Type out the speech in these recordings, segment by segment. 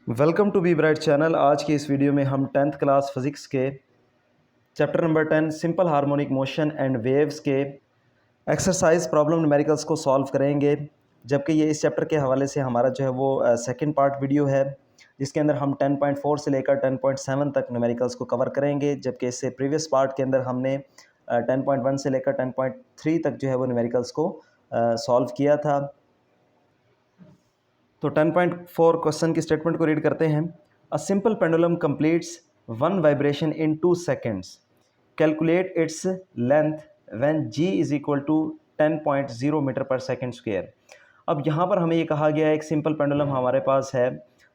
Welcome to B bright channel. आज की इस वीडियो में हम 10th क्लास फिज़िक्स के chapter number 10 simple harmonic motion and waves के एक्सरसाइज प्रॉब्लम न्यूमेरिकल्स को सॉल्व करेंगे। जबकि ये इस चैप्टर के हवाले से हमारा जो है वो सेकंड पार्ट वीडियो है, जिसके अंदर हम 10.4 से लेकर 10.7 तक न्यूमेरिकल्स को कवर करेंगे। जबकि इससे प्रीवियस पार्ट के अंदर हमने 10.1 से लेकर 10.3 तक जो है वो न्यूमेरिकल्स को सॉल्व किया था। तो 10.4 क्वेश्चन की स्टेटमेंट को रीड करते हैं। A simple pendulum completes one vibration in 2 seconds. Calculate its length when g is equal to 10.0 metre per second square. अब यहाँ पर हमें ये कहा गया है एक सिंपल पेंडुलम हमारे पास है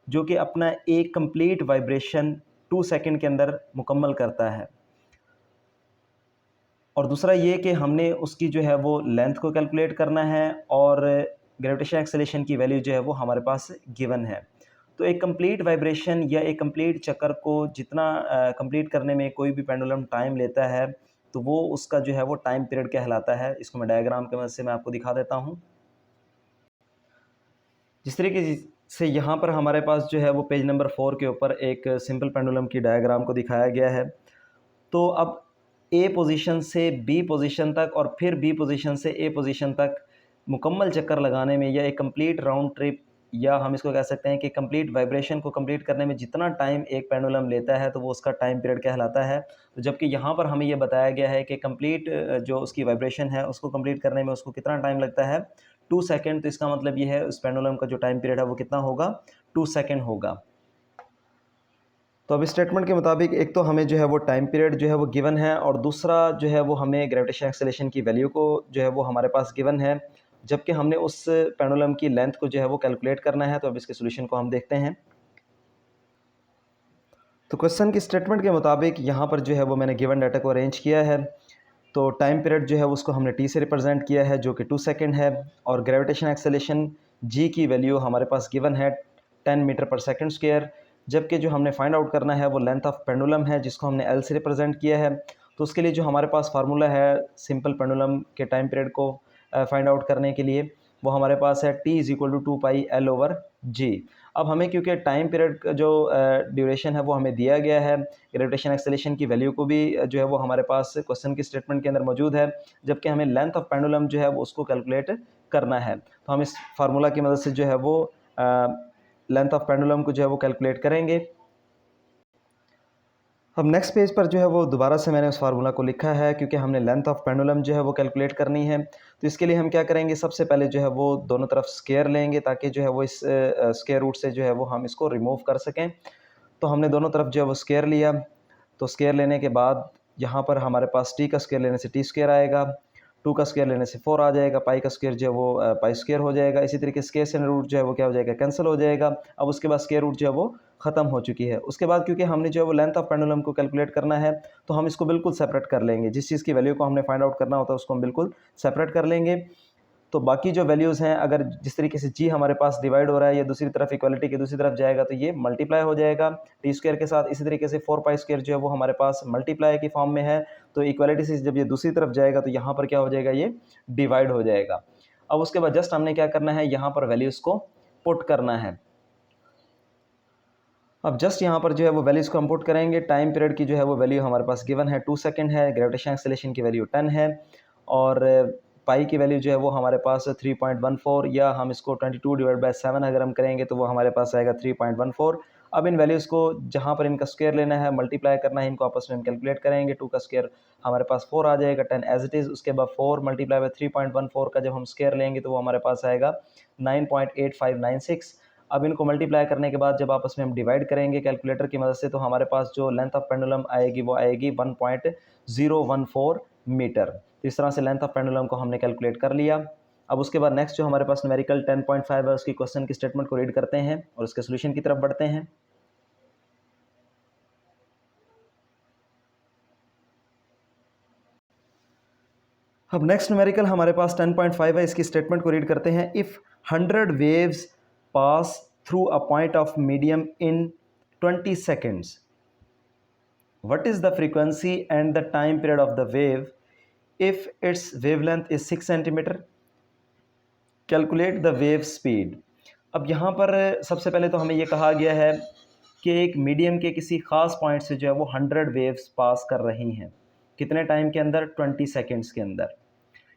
जो कि अपना एक कंप्लीट वाइब्रेशन 2 सेकेंड के अंदर मुकम्मल करता है, और दूसरा ये कि हमने उसकी जो है वो लेंथ को कैलकुलेट करना है और ग्रेविटेशन एक्सेलेरेशन की वैल्यू जो है वो हमारे पास गिवन है। तो एक कंप्लीट वाइब्रेशन या एक कंप्लीट चक्कर को जितना कंप्लीट करने में कोई भी पेंडुलम टाइम लेता है तो वो उसका जो है वो टाइम पीरियड कहलाता है। इसको मैं डायग्राम की मदद से मैं आपको दिखा देता हूँ। जिस तरीके से यहाँ पर हमारे पास जो है वो पेज नंबर 4 के ऊपर एक सिंपल पेंडुलम की डायग्राम को दिखाया गया है। तो अब ए पोजीशन से बी पोजीशन तक और फिर बी पोजीशन से ए पोजीशन तक मुकम्मल चक्कर लगाने में या एक कंप्लीट राउंड ट्रिप, या हम इसको कह सकते हैं कि कंप्लीट वाइब्रेशन को कंप्लीट करने में जितना टाइम एक पेंडुलम लेता है तो वो उसका टाइम पीरियड कहलाता है। तो जबकि यहाँ पर हमें ये बताया गया है कि कंप्लीट जो उसकी वाइब्रेशन है उसको कंप्लीट करने में उसको कितना टाइम लगता है, 2 सेकेंड। तो इसका मतलब ये है उस पेंडुलम का जो टाइम पीरियड है वो कितना होगा, 2 सेकेंड होगा। तो अब स्टेटमेंट के मुताबिक एक तो हमें जो है वो टाइम पीरियड जो है वो गिवन है, और दूसरा जो है वो हमें ग्रेविटेशन एक्सेलेरेशन की वैल्यू को जो है वो हमारे पास गिवन है। जबकि हमने उस पेंडुलम की लेंथ को जो है वो कैलकुलेट करना है। तो अब इसके सोल्यूशन को हम देखते हैं। तो क्वेश्चन की स्टेटमेंट के मुताबिक यहाँ पर जो है वो मैंने गिवन डाटा को अरेंज किया है। तो टाइम पीरियड जो है उसको हमने टी से रिप्रेजेंट किया है जो कि 2 सेकेंड है, और ग्रेविटेशन एक्सेलेरेशन जी की वैल्यू हमारे पास गिवन है 10 मीटर पर सेकेंड स्क्वायर। जबकि जो हमने फाइंड आउट करना है वो लेंथ ऑफ पेंडुलम है जिसको हमने एल से रिप्रेजेंट किया है। तो उसके लिए जो हमारे पास फार्मूला है सिंपल पेंडुलम के टाइम पीरियड को फाइंड आउट करने के लिए, वो हमारे पास है T is equal to 2πL/g। अब हमें क्योंकि टाइम पीरियड का जो ड्यूरेशन है वो हमें दिया गया है, ग्रेविटेशन एक्सेलेरेशन की वैल्यू को भी जो है वो हमारे पास क्वेश्चन की स्टेटमेंट के अंदर मौजूद है, जबकि हमें लेंथ ऑफ पेंडुलम जो है वो उसको कैलकुलेट करना है। तो हम इस फार्मूला की मदद से जो है वो लेंथ ऑफ पेंडुलम को जो है वो कैलकुलेट करेंगे। अब नेक्स्ट पेज पर जो है वो दोबारा से मैंने उस फार्मूला को लिखा है क्योंकि हमने लेंथ ऑफ पेंडुलम जो है वो कैलकुलेट करनी है। तो इसके लिए हम क्या करेंगे, सबसे पहले जो है वो दोनों तरफ स्क्वायर लेंगे ताकि जो है वो इस स्क्वायर रूट से जो है वो हम इसको रिमूव कर सकें। तो हमने दोनों तरफ जो है वो स्क्वायर लिया। तो स्क्वायर लेने के बाद यहाँ पर हमारे पास टी का स्क्वायर लेने से टी स्क्वायर आएगा, 2 का स्क्वायर लेने से 4 आ जाएगा, पाई का स्क्वायर जो है वो पाई स्क्वायर हो जाएगा। इसी तरीके स्क्वायर से रूट जो है वो क्या हो जाएगा, कैंसिल हो जाएगा। अब उसके बाद स्क्वायर रूट जो है वो ख़त्म हो चुकी है। उसके बाद क्योंकि हमने जो है वो लेंथ ऑफ पेंडुलम को कैलकुलेट करना है तो हम इसको बिल्कुल सेपरेट कर लेंगे। जिस चीज़ की वैल्यू को हमने फाइंड आउट करना होता है उसको हम बिल्कुल सेपरेट कर लेंगे। तो बाकी जो वैल्यूज़ हैं, अगर जिस तरीके से जी हमारे पास डिवाइड हो रहा है या दूसरी तरफ इक्वालिटी की दूसरी तरफ जाएगा तो ये मल्टीप्लाई हो जाएगा टी स्क्वायर के साथ। इसी तरीके से 4 पाई स्क्वायर जो है वो हमारे पास मल्टीप्लाई की फॉर्म में है। तो इक्वालिटी से जब ये दूसरी तरफ जाएगा तो यहाँ पर क्या हो जाएगा, ये डिवाइड हो जाएगा। अब उसके बाद जस्ट हमने क्या करना है, यहाँ पर वैल्यूज़ को पुट करना है। अब जस्ट यहाँ पर जो है वो वैल्यूज़ को हम पुट करेंगे। टाइम पीरियड की जो है वो वैल्यू हमारे पास गिवन है 2 सेकेंड है, ग्रेविटेशन एक्सेलेरेशन की वैल्यू 10 है, और पाई की वैल्यू जो है वो हमारे पास 3.14, या हम इसको 22/7 अगर हम करेंगे तो वो हमारे पास आएगा 3.14। अब इन वैल्यूज़ को जहाँ पर इनका स्क्वायर लेना है, मल्टीप्लाई करना है, इनको आपस में हम कैलकुलेट करेंगे। 2 का स्क्वायर हमारे पास 4 आ जाएगा, 10 एज इट इज़। उसके बाद 4 मल्टीप्लाई बाई 3.14 का जब हम स्क्वायर लेंगे तो वो हमारे पास आएगा 9.8596। अब इनको मल्टीप्लाई करने के बाद जब आपस में हम डिवाइड करेंगे कैलकुलेटर की मदद से तो हमारे पास जो लेंथ ऑफ पेंडुलम आएगी वो आएगी 1.014 मीटर। तो इस तरह से लेंथ ऑफ पेंडुलम को हमने कैलकुलेट कर लिया। अब उसके बाद नेक्स्ट जो हमारे पास न्यूमेरिकल 10.5 है उसकी क्वेश्चन की स्टेटमेंट को रीड करते हैं और उसके सोल्यूशन की तरफ बढ़ते हैं। अब नेक्स्ट न्यूमेरिकल हमारे पास 10.5 है, इसकी स्टेटमेंट को रीड करते हैं। If 100 waves pass through a point of medium in 20 seconds, what is the frequency and the time period of the wave if its wavelength is 6 centimeter? Calculate the wave speed। अब यहाँ पर सबसे पहले तो हमें ये कहा गया है कि एक मीडियम के किसी ख़ास पॉइंट से जो है वो 100 वेव्स पास कर रही हैं। कितने टाइम के अंदर? 20 सेकंड्स के अंदर।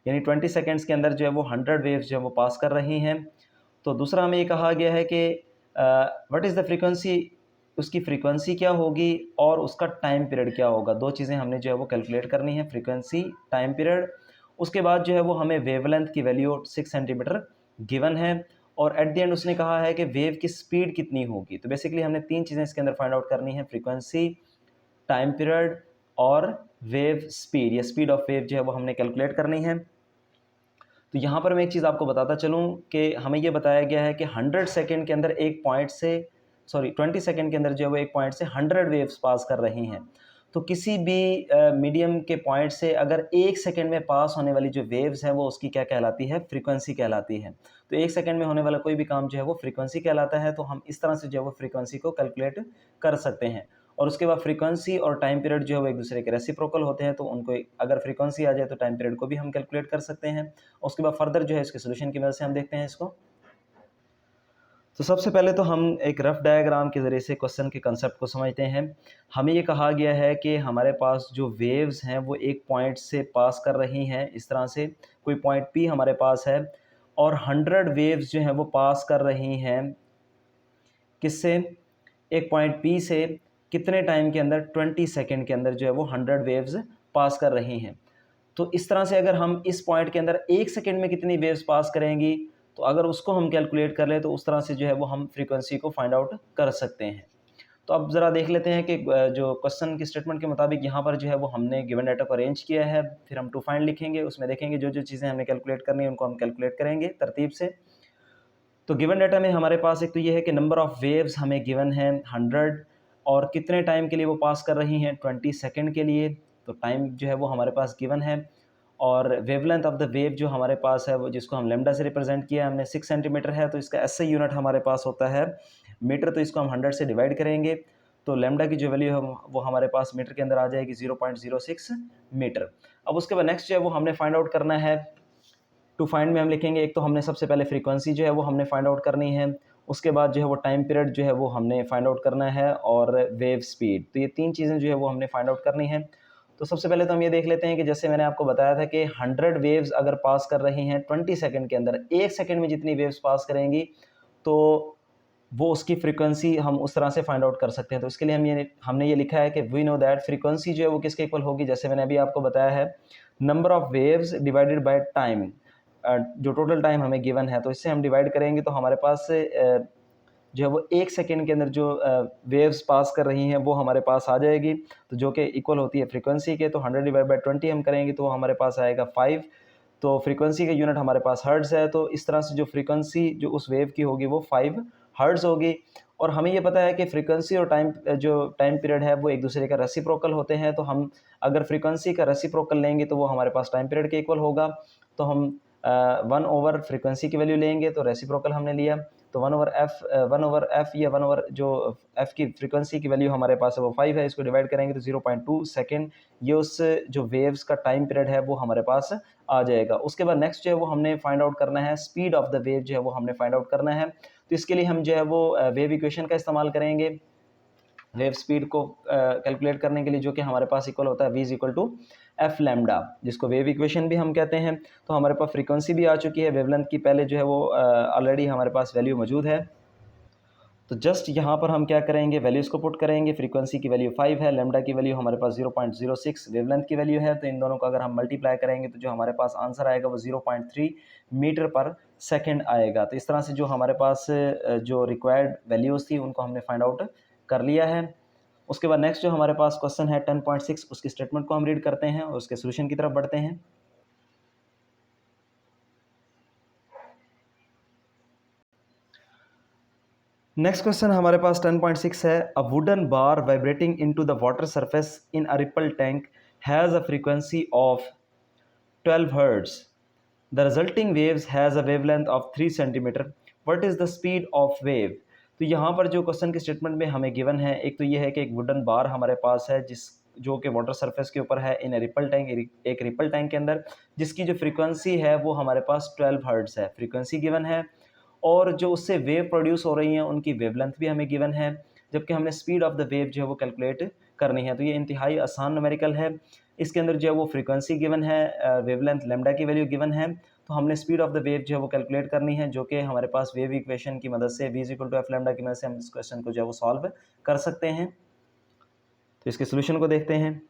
यानी 20 सेकंड्स के अंदर जो है वो 100 वेव्स जो है वो पास कर रही हैं। तो दूसरा हमें ये कहा गया है कि व्हाट इज़ द फ्रीक्वेंसी, उसकी फ्रीक्वेंसी क्या होगी और उसका टाइम पीरियड क्या होगा। दो चीज़ें हमने जो है वो कैलकुलेट करनी है, फ्रीक्वेंसी, टाइम पीरियड। उसके बाद जो है वो हमें वेवलेंथ की वैल्यू 6 सेंटीमीटर गिवन है और एट द एंड उसने कहा है कि वेव की स्पीड कितनी होगी। तो बेसिकली हमने तीन चीज़ें इसके अंदर फाइंड आउट करनी है, फ्रीक्वेंसी, टाइम पीरियड और वेव स्पीड या स्पीड ऑफ वेव जो है वो हमने कैलकुलेट करनी है। तो यहाँ पर मैं एक चीज़ आपको बताता चलूँ कि हमें ये बताया गया है कि 100 सेकंड के अंदर एक पॉइंट से 20 सेकंड के अंदर जो है वो एक पॉइंट से 100 वेव्स पास कर रही हैं। तो किसी भी मीडियम के पॉइंट से अगर एक सेकंड में पास होने वाली जो वेव्स हैं वो उसकी क्या कहलाती है? फ्रीक्वेंसी कहलाती है। तो एक सेकंड में होने वाला कोई भी काम जो है वो फ्रीक्वेंसी कहलाता है। तो हम इस तरह से जो है वो फ्रीक्वेंसी को कैलकुलेट कर सकते हैं। और उसके बाद फ्रीक्वेंसी और टाइम पीरियड जो है वो एक दूसरे के रेसिप्रोकल होते हैं, तो उनको अगर फ्रीक्वेंसी आ जाए तो टाइम पीरियड को भी हम कैलकुलेट कर सकते हैं। उसके बाद फर्दर जो है इसके सोल्यूशन की मदद से हम देखते हैं इसको। तो सबसे पहले तो हम एक रफ डायग्राम के ज़रिए से क्वेश्चन के कंसेप्ट को समझते हैं। हमें ये कहा गया है कि हमारे पास जो वेव्स हैं वो एक पॉइंट से पास कर रही हैं, इस तरह से कोई पॉइंट पी हमारे पास है और 100 वेव्स जो हैं वो पास कर रही हैं किससे? एक पॉइंट पी से कितने टाइम के अंदर? 20 सेकंड के अंदर जो है वो 100 वेव्स पास कर रही हैं। तो इस तरह से अगर हम इस पॉइंट के अंदर एक सेकंड में कितनी वेव्स पास करेंगी, तो अगर उसको हम कैलकुलेट कर लें तो उस तरह से जो है वो हम फ्रीक्वेंसी को फाइंड आउट कर सकते हैं। तो अब ज़रा देख लेते हैं कि जो क्वेश्चन की स्टेटमेंट के मुताबिक यहाँ पर जो है वो हमने गिवन डाटा को अरेंज किया है। फिर हम टू फाइंड लिखेंगे, उसमें देखेंगे जो चीज़ें हमें कैलकुलेट करनी है उनको हम कैलकुलेट करेंगे तरतीब से। तो गिवन डाटा में हमारे पास एक तो ये है कि नंबर ऑफ़ वेव्स हमें गिवन है 100 और कितने टाइम के लिए वो पास कर रही हैं? 20 सेकंड के लिए। तो टाइम जो है वो हमारे पास गिवन है और वेवलेंथ ऑफ द वेव जो हमारे पास है वो, जिसको हम लैम्डा से रिप्रेजेंट किया हमने, 6 सेंटीमीटर है। तो इसका एसआई यूनिट हमारे पास होता है मीटर। तो इसको हम 100 से डिवाइड करेंगे तो लैम्डा की जो वैल्यू है वो हमारे पास मीटर के अंदर आ जाएगी 0.06 मीटर। अब उसके बाद नेक्स्ट जो है वो हमने फाइंड आउट करना है। टू फाइंड में हम लिखेंगे, एक तो हमने सबसे पहले फ्रीक्वेंसी जो है वो हमने फाइंड आउट करनी है। उसके बाद जो है वो टाइम पीरियड जो है वो हमने फाइंड आउट करना है और वेव स्पीड। तो ये तीन चीज़ें जो है वो हमने फाइंड आउट करनी है। तो सबसे पहले तो हम ये देख लेते हैं कि जैसे मैंने आपको बताया था कि 100 वेव्स अगर पास कर रही हैं 20 सेकंड के अंदर, एक सेकंड में जितनी वेव्स पास करेंगी तो वो उसकी फ्रीक्वेंसी हम उस तरह से फाइंड आउट कर सकते हैं। तो इसके लिए हमने ये लिखा है कि वी नो दैट फ्रीक्वेंसी जो है वो किसके इक्वल होगी, जैसे मैंने अभी आपको बताया है, number of waves divided by time. जो टोटल टाइम हमें गिवन है तो इससे हम डिवाइड करेंगे तो हमारे पास जो है वो एक सेकंड के अंदर जो वेव्स पास कर रही हैं वो हमारे पास आ जाएगी, तो जो कि इक्वल होती है फ्रीक्वेंसी के। तो 100 डिवाइड बाय 20 हम करेंगे तो हमारे पास आएगा 5। तो फ्रीक्वेंसी का यूनिट हमारे पास हर्ट्ज़ है, तो इस तरह से जो फ्रीक्वेंसी जो उस वेव की होगी वो 5 हर्ट्ज़ होगी। और हमें ये पता है कि फ्रीक्वेंसी और जो टाइम पीरियड है वो एक दूसरे का रेसिप्रोकल होते हैं। तो हम अगर फ्रीक्वेंसी का रेसिप्रोकल लेंगे तो वो हमारे पास टाइम पीरियड के इक्वल होगा। तो हम 1 ओवर फ्रीक्वेंसी की वैल्यू लेंगे, तो रेसिप्रोकल हमने लिया, तो 1 ओवर एफ़ या 1 ओवर जो एफ़ की फ्रीक्वेंसी की वैल्यू हमारे पास है वो 5 है, इसको डिवाइड करेंगे तो 0.2 सेकंड ये उस जो वेव्स का टाइम पीरियड है वो हमारे पास आ जाएगा। उसके बाद नेक्स्ट जो है वो हमने फाइंड आउट करना है स्पीड ऑफ द वेव, जो है वो हमने फाइंड आउट करना है। तो इसके लिए हम जो है वो वेव इक्वेशन का इस्तेमाल करेंगे वेव स्पीड को कैलकुलेट करने के लिए, जो कि हमारे पास इक्वल होता है v is equal to F lambda, जिसको वेव इक्वेशन भी हम कहते हैं। तो हमारे पास फ्रीक्वेंसी भी आ चुकी है, वेवलेंथ की पहले जो है वो ऑलरेडी हमारे पास वैल्यू मौजूद है। तो जस्ट यहाँ पर हम क्या करेंगे, वैल्यूज़ को पुट करेंगे। फ्रीक्वेंसी की वैल्यू 5 है, लैम्डा की वैल्यू हमारे पास 0.06 वेवलेंथ की वैल्यू है। तो इन दोनों को अगर हम मल्टीप्लाई करेंगे तो जो हमारे पास आंसर आएगा वो 0.3 मीटर पर सेकंड आएगा। तो इस तरह से जो हमारे पास जो रिक्वायर्ड वैल्यूज़ थी उनको हमने फाइंड आउट कर लिया है। उसके बाद नेक्स्ट जो हमारे पास क्वेश्चन है 10.6, उसकी स्टेटमेंट को हम रीड करते हैं और उसके सोल्यूशन की तरफ बढ़ते हैं। नेक्स्ट क्वेश्चन हमारे पास 10.6 है, a wooden bar vibrating into the water surface in a ripple tank has a frequency of 12 hertz. The resulting waves has a wavelength of 3 centimetre. What is the speed of wave. तो यहाँ पर जो question की statement में हमें given है, एक तो ये है कि एक वुडन बार हमारे पास है जो कि वाटर सरफेस के ऊपर है इन ए रिपल टैंक, एक रिपल टैंक के अंदर, जिसकी जो फ्रीक्वेंसी है वो हमारे पास 12 हर्ट्ज है, फ्रीक्वेंसी गिवन है। और जो उससे वेव प्रोड्यूस हो रही हैं उनकी वेवलेंथ भी हमें गिवन है, जबकि हमने स्पीड ऑफ द वेव जो है वो कैलकुलेट करनी है। तो ये इंतहाई आसान न्यूमेरिकल है। इसके अंदर जो है वो फ्रीक्वेंसी गिवन है, वेवलेंथ लैम्डा की वैल्यू गिवन है, तो हमने स्पीड ऑफ द वेव जो है वो कैलकुलेट करनी है, जो कि हमारे पास वेव इक्वेशन की मदद से v = f लैम्डा की मदद से हम इस क्वेश्चन को जो है वो सॉल्व कर सकते हैं। तो इसके सोल्यूशन को देखते हैं।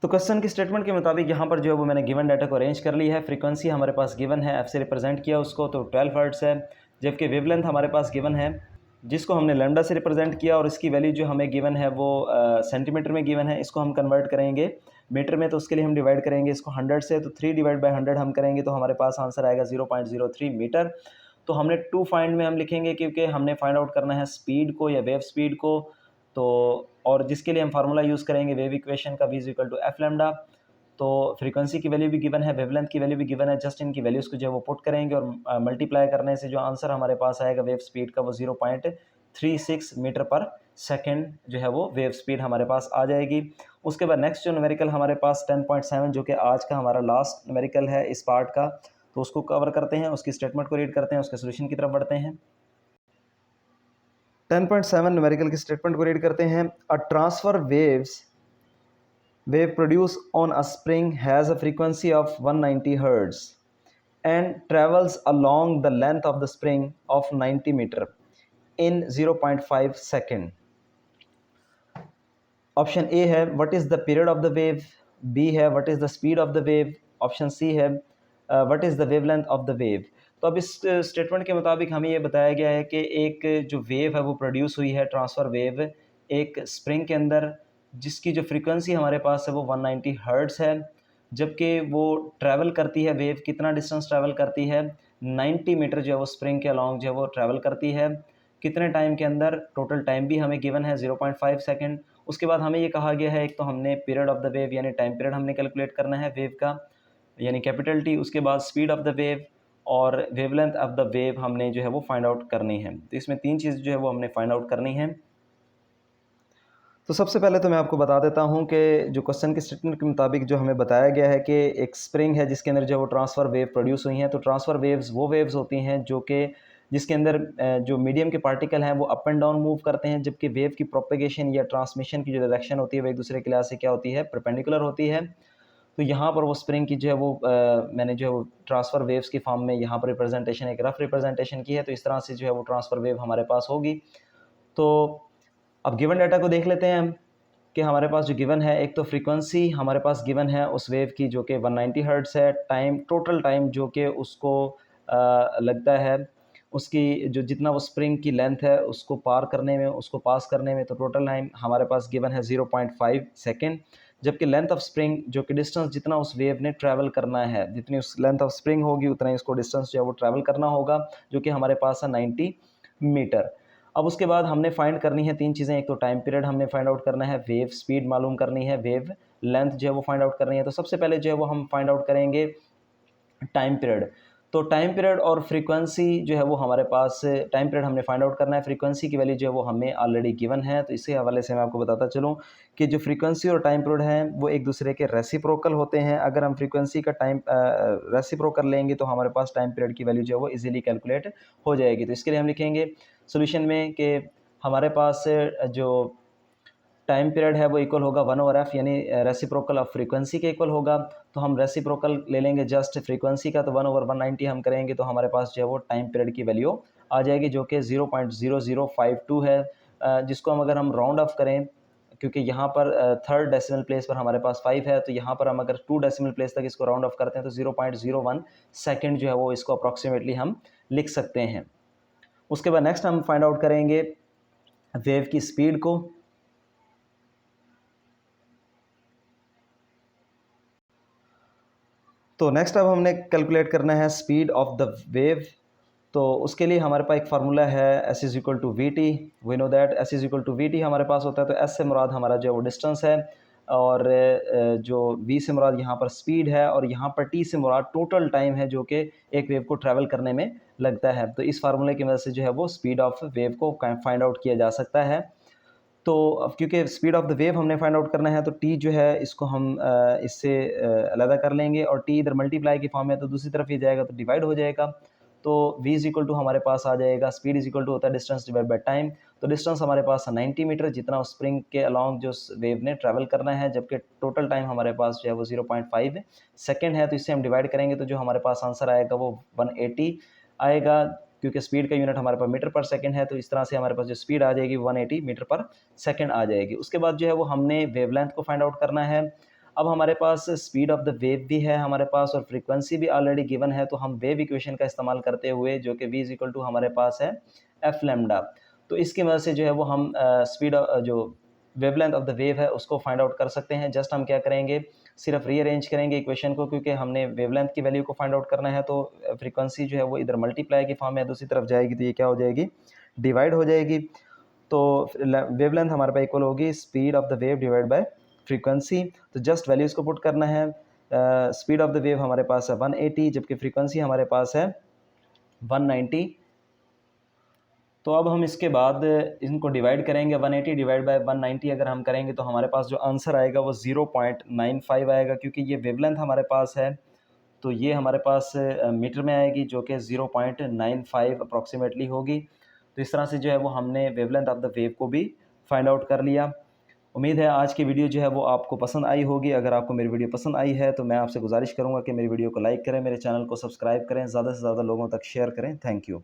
तो क्वेश्चन की स्टेटमेंट के मुताबिक यहाँ पर जो है वो मैंने गिवन डाटा को अरेंज कर ली है। फ्रीक्वेंसी हमारे पास गिवन है, एफ से रिप्रेजेंट किया उसको, तो 12 हर्ट्ज़ है, जबकि वेवलेंथ हमारे पास गिवन है जिसको हमने लैम्डा से रिप्रेजेंट किया, और इसकी वैल्यू जो हमें गिवन है वो सेंटीमीटर में गिवन है। इसको हम कन्वर्ट करेंगे मीटर में, तो उसके लिए हम डिवाइड करेंगे इसको 100 से, तो 3 / 100 हम करेंगे तो हमारे पास आंसर आएगा 0.03 मीटर। तो हमने टू फाइंड में हम लिखेंगे क्योंकि हमने फाइंड आउट करना है स्पीड को या वेव स्पीड को, तो और जिसके लिए हम फार्मूला यूज़ करेंगे वेव इक्वेशन का v = f लैम्डा। तो फ्रीक्वेंसी की वैल्यू भी गिवन है, वेवलेंथ की वैल्यू भी गिवन है, जस्ट इनकी वैल्यूज़ को जो है वो पुट करेंगे और मल्टीप्लाई करने से जो आंसर हमारे पास आएगा वेव स्पीड का वो 0.36 मीटर पर सेकेंड जो है वो वेव स्पीड हमारे पास आ जाएगी। उसके बाद नेक्स्ट जो न्यूमेरिकल हमारे पास 10.7 जो कि आज का हमारा लास्ट न्यूमेरिकल है इस पार्ट का, तो उसको कवर करते हैं, उसकी स्टेटमेंट को रीड करते हैं, उसके सोल्यूशन की तरफ बढ़ते हैं। 10.7 न्यूमेरिकल की स्टेटमेंट को रीड करते हैं। A transfer wave produced on a spring has a frequency of 190 hertz and travels along the length of the spring of 90 meter in 0.5 second. Option A है what is the period of the wave, B है what is the speed of the wave, option C है what is the wavelength of the wave. तो अब इस statement के मुताबिक हमें ये बताया गया है कि एक जो वेव है वो प्रोड्यूस हुई है, ट्रांसफ़र वेव, एक स्प्रिंग के अंदर, जिसकी जो फ्रीक्वेंसी हमारे पास है वो 190 हर्ट्ज़ है, जबकि वो ट्रैवल करती है, वेव कितना डिस्टेंस ट्रैवल करती है, 90 मीटर जो है वो स्प्रिंग के अलॉन्ग जो है वो ट्रैवल करती है। कितने टाइम के अंदर, टोटल टाइम भी हमें गिवन है 0.5 सेकेंड। उसके बाद हमें ये कहा गया है, एक तो हमने पीरियड ऑफ द वेव यानी टाइम पीरियड हमने कैलकुलेट करना है वेव का यानी कैपिटल टी, उसके बाद स्पीड ऑफ द वेव और वेवलेंथ ऑफ द वेव हमने जो है वो फाइंड आउट करनी है। तो इसमें तीन चीज़ जो है वो हमने फाइंड आउट करनी है। तो सबसे पहले तो मैं आपको बता देता हूं कि जो क्वेश्चन के स्टेटमेंट के मुताबिक जो हमें बताया गया है कि एक स्प्रिंग है जिसके अंदर जो वो ट्रांसफ़र वेव प्रोड्यूस हुई हैं। तो ट्रांसफ़र वेव्स वो वेव्स होती हैं जो कि जिसके अंदर जो मीडियम के पार्टिकल हैं वो अप एंड डाउन मूव करते हैं, जबकि वेव की प्रोपेगेशन या ट्रांसमिशन की जो डायरेक्शन होती है वो एक दूसरे के लिहाज से क्या होती है, परपेंडिकुलर होती है। तो यहाँ पर वो स्प्रिंग की जो है वो मैंने जो है वो ट्रांसफ़र वेव्स की फॉर्म में यहाँ पर रिप्रेजेंटेशन, एक रफ रिप्रेजेंटेशन की है। तो इस तरह से जो है वो ट्रांसफ़र वेव हमारे पास होगी। तो अब गिवन डाटा को देख लेते हैं हम कि हमारे पास जो गिवन है, एक तो फ्रीक्वेंसी हमारे पास गिवन है उस वेव की जो कि 190 हर्ट्ज़ है, टाइम, टोटल टाइम जो कि उसको लगता है, उसकी जो जितना वो स्प्रिंग की लेंथ है उसको पार करने में, उसको पास करने में, तो टोटल टाइम हमारे पास गिवन है 0.5 सेकेंड। जबकि लेंथ ऑफ स्प्रिंग जो कि डिस्टेंस जितना उस वेव ने ट्रैवल करना है, जितनी उस लेंथ ऑफ स्प्रिंग होगी उतना ही उसको डिस्टेंस जो है वो ट्रैवल करना होगा, जो कि हमारे पास है 90 मीटर। अब उसके बाद हमने फाइंड करनी है तीन चीज़ें, एक तो टाइम पीरियड हमने फाइंड आउट करना है, वेव स्पीड मालूम करनी है, वेव लेंथ जो है वो फाइंड आउट करनी है। तो सबसे पहले जो है वो हम फाइंड आउट करेंगे टाइम पीरियड। तो टाइम पीरियड और फ्रीक्वेंसी जो है वो हमारे पास, टाइम पीरियड हमने फाइंड आउट करना है, फ्रीक्वेंसी की वैल्यू जो है वो हमें ऑलरेडी गिवन है। तो इसी हवाले से मैं आपको बताता चलूँ कि जो फ्रीक्वेंसी और टाइम पीरियड हैं वो एक दूसरे के रेसिप्रोकल होते हैं। अगर हम फ्रीक्वेंसी का टाइम रेसिप्रोकल लेंगे तो हमारे पास टाइम पीरियड की वैल्यू जो है वो इजीली कैलकुलेट हो जाएगी। तो इसके लिए हम लिखेंगे सोल्यूशन में कि हमारे पास जो टाइम पीरियड है वो इक्वल होगा 1/f यानी रेसिप्रोकल ऑफ फ्रीक्वेंसी के इक्वल होगा। तो हम रेसिप्रोकल ले लेंगे जस्ट फ्रीक्वेंसी का, तो 1/190 हम करेंगे तो हमारे पास जो है वो टाइम पीरियड की वैल्यू आ जाएगी जो कि 0.0052 है। जिसको अगर हम राउंड ऑफ करें, क्योंकि यहाँ पर थर्ड डेसिमल प्लेस पर हमारे पास 5 है, तो यहाँ पर हम अगर 2 डेसिमल प्लेस तक इसको राउंड ऑफ करते हैं तो 0.01 सेकेंड जो है वो इसको अप्रॉक्सीमेटली हम लिख सकते हैं। उसके बाद नेक्स्ट हम फाइंड आउट करेंगे वेव की स्पीड को। तो नेक्स्ट अब हमने कैलकुलेट करना है स्पीड ऑफ द वेव। तो उसके लिए हमारे पास एक फार्मूला है S = VT। We know that S = VT हमारे पास होता है। तो S से मुराद हमारा जो वो डिस्टेंस है, और जो V से मुराद यहाँ पर स्पीड है, और यहाँ पर T से मुराद टोटल टाइम है जो कि एक वेव को ट्रैवल करने में लगता है। तो इस फार्मूले की मदद से जो है वो स्पीड ऑफ वेव को फाइंड आउट किया जा सकता है। तो अब क्योंकि स्पीड ऑफ द वेव हमने फाइंड आउट करना है, तो टी जो है इसको हम इससे अलग कर लेंगे, और टी इधर मल्टीप्लाई की फॉर्म में तो दूसरी तरफ ये जाएगा तो डिवाइड हो जाएगा। तो v इज इक्वल टू हमारे पास आ जाएगा, स्पीड इज इक्वल टू होता है डिस्टेंस डिवाइड बाय टाइम। तो डिस्टेंस हमारे पास 90 मीटर जितना उस स्प्रिंग के अलॉन्ग जो वेव ने ट्रैवल करना है, जबकि टोटल टाइम हमारे पास जो है वो 0.5 सेकेंड है। तो इससे हम डिवाइड करेंगे तो जो हमारे पास आंसर आएगा वो 180 आएगा, क्योंकि स्पीड का यूनिट हमारे पास मीटर पर सेकंड है। तो इस तरह से हमारे पास जो स्पीड आ जाएगी 180 मीटर पर सेकंड आ जाएगी। उसके बाद जो है वो हमने वेवलेंथ को फाइंड आउट करना है। अब हमारे पास स्पीड ऑफ द वेव भी है हमारे पास और फ्रीक्वेंसी भी ऑलरेडी गिवन है, तो हम वेव इक्वेशन का इस्तेमाल करते हुए जो कि v इज इक्वल टू हमारे पास है एफ लैम्डा, तो इसकी मदद से जो है वो हम स्पीड जो वेवलेंथ ऑफ द वेव है उसको फाइंड आउट कर सकते हैं। जस्ट हम क्या करेंगे, सिर्फ रीअरेंज करेंगे इक्वेशन को, क्योंकि हमने वेवलेंथ की वैल्यू को फाइंड आउट करना है। तो फ्रीक्वेंसी जो है वो इधर मल्टीप्लाई की फॉर्म में दूसरी तरफ जाएगी, तो ये क्या हो जाएगी, डिवाइड हो जाएगी। तो वेवलेंथ हमारे पास इक्वल होगी speed of the wave divide by frequency. तो जस्ट वैल्यूज़ को पुट करना है। स्पीड ऑफ द वेव हमारे पास है 180, जबकि फ्रीक्वेंसी हमारे पास है 190। तो अब हम इसके बाद इनको डिवाइड करेंगे, 180 डिवाइड बाय 190 अगर हम करेंगे तो हमारे पास जो आंसर आएगा वो 0.95 आएगा, क्योंकि ये वेवलेंथ हमारे पास है। तो ये हमारे पास मीटर में आएगी जो कि 0.95 अप्रॉक्सीमेटली होगी। तो इस तरह से जो है वो हमने वेवलेंथ ऑफ द वेव को भी फाइंड आउट कर लिया। उम्मीद है आज की वीडियो जो है वो आपको पसंद आई होगी। अगर आपको मेरी वीडियो पसंद आई है तो मैं आपसे गुजारिश करूँगा कि मेरी वीडियो को लाइक करें, मेरे चैनल को सब्सक्राइब करें, ज़्यादा से ज़्यादा लोगों तक शेयर करें। Thank you.